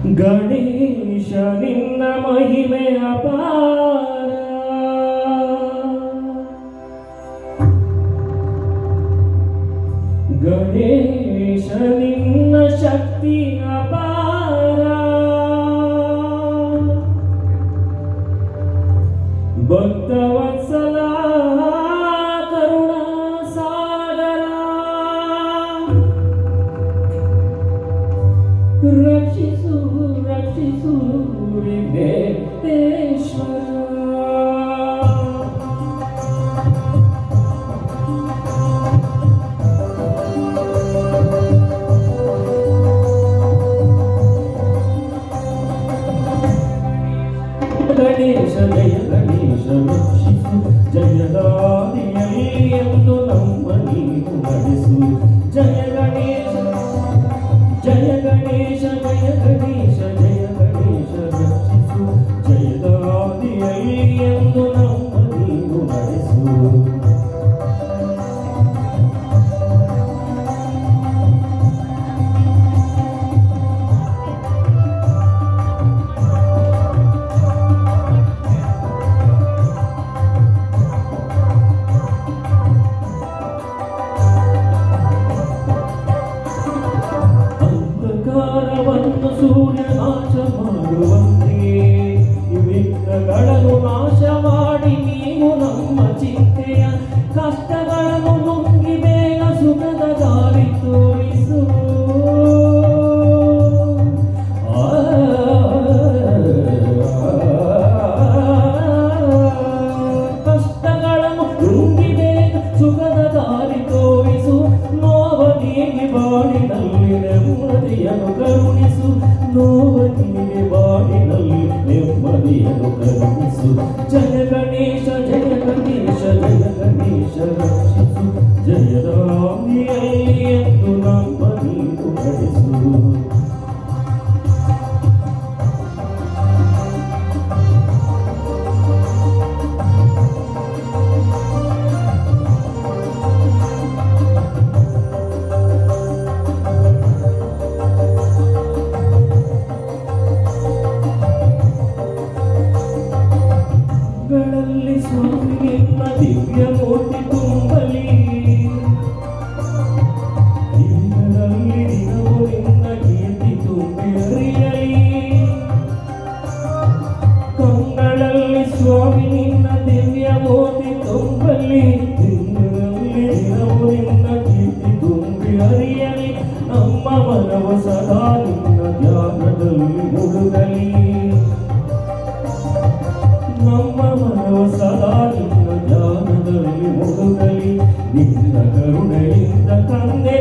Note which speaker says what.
Speaker 1: ಗಣೇಶ ನಿನ್ನ ಮಹಿಮೆ ಅಪಾರ, ಗಣೇಶ ನಿನ್ನ ಶಕ್ತಿ ಅಪಾರ, ಭಕ್ತವತ್ಸಲ ಕರುಣಾ ಸಾಗರ, ರಕ್ಷಿಸು ರಕ್ಷಿಸು ವಿಘ್ನೇಶ್ವರ. ಗಣೇಶ ಜಯ ಗಣೇಶ ರಕ್ಷಿಸು, ಜಯದಾದಿಯಲ್ಲಿ ಎಂದು ನಮ್ಮ ನೀನು ನಡೆಸು. ಜಯ ಗಣೇಶ ಜಯ ಗಣೇಶ ಜಯ ಗಣೇಶ ಜಯ ಗಣೇಶ ರಕ್ಷಿಸು, ಜಯದಾದಿಯಲ್ಲಿ ಎಂದು ನಮ್ಮ ನೀನು ನಡೆಸು. ಸೂರ್ಯ ನಾಶ ಮಾಡುವಂತೆ ವಿಘ್ನಗಳನ್ನು ನಾಶ ಮಾಡಿ ನೀವು ನಮ್ಮ ಚಿಂತೆಯ ಕಷ್ಟಗಳನ್ನು ನುಂಗಿ ಬೇಗ ಸುಖದ ದಾರಿ ತೋರಿಸು. ಕಷ್ಟಗಳನ್ನು ನುಂಗಿ ಬೇಗ ಸುಖದ ದಾರಿ ತೋರಿಸು. ನೋವ ನೀಗಿ ಬಾಳಿನಲ್ಲಿ ನೆಮ್ಮದಿಯನ್ನು ಕರುಣಿಸು. ನೋವನಿಗೆ ಬಾಳಿನಲ್ಲಿ ನೆಮ್ಮದಿಯನ್ನು ಕರುಣಿಸು. ಜಯ ಗಣೇಶ ಜಯ ಗಣೇಶ ಜಯ ಗಣೇಶ ರಕ್ಷಿಸು, ಜಯದಾದಿಯಲ್ಲಿ ಎಂದು ನಮ್ಮ ನೀನು ನಡೆಸು. ಗಳಲ್ಲಿ ಸ್ವಾಮಿ ನಿನ್ನ ದಿವ್ಯ ಮೂರ್ತಿ ತುಂಬಲಿ, ದಿನಗಳಲ್ಲಿ ದಿನವೂ ನಿನ್ನ ಕೀರ್ತಿ ತುಂಬಿ ಹರಿಯಲಿ. ಕಂಗಳಲ್ಲಿ ಸ್ವಾಮಿ ನಿನ್ನ ದಿವ್ಯ ಮೂರ್ತಿ ತುಂಬಲಿ, ದಿನಗಳಲ್ಲಿ ದಿನವೂ ನಿನ್ನ ಕೀರ್ತಿ ತುಂಬಿ ಹರಿಯಲಿ. ನಮ್ಮ ಮನವು ಸದಾ ನಿನ್ನ ಧ್ಯಾನದಲ್ಲಿ ಮುಳುಗಲಿ, ನಮ್ಮ ಮನವು ಸದಾ ನಿನ್ನ ಧ್ಯಾನದಲ್ಲಿ ಮುಳುಗಲಿ. ನಿನ್ನ ಕರುಣೆಯಿಂದ ತಂದೆ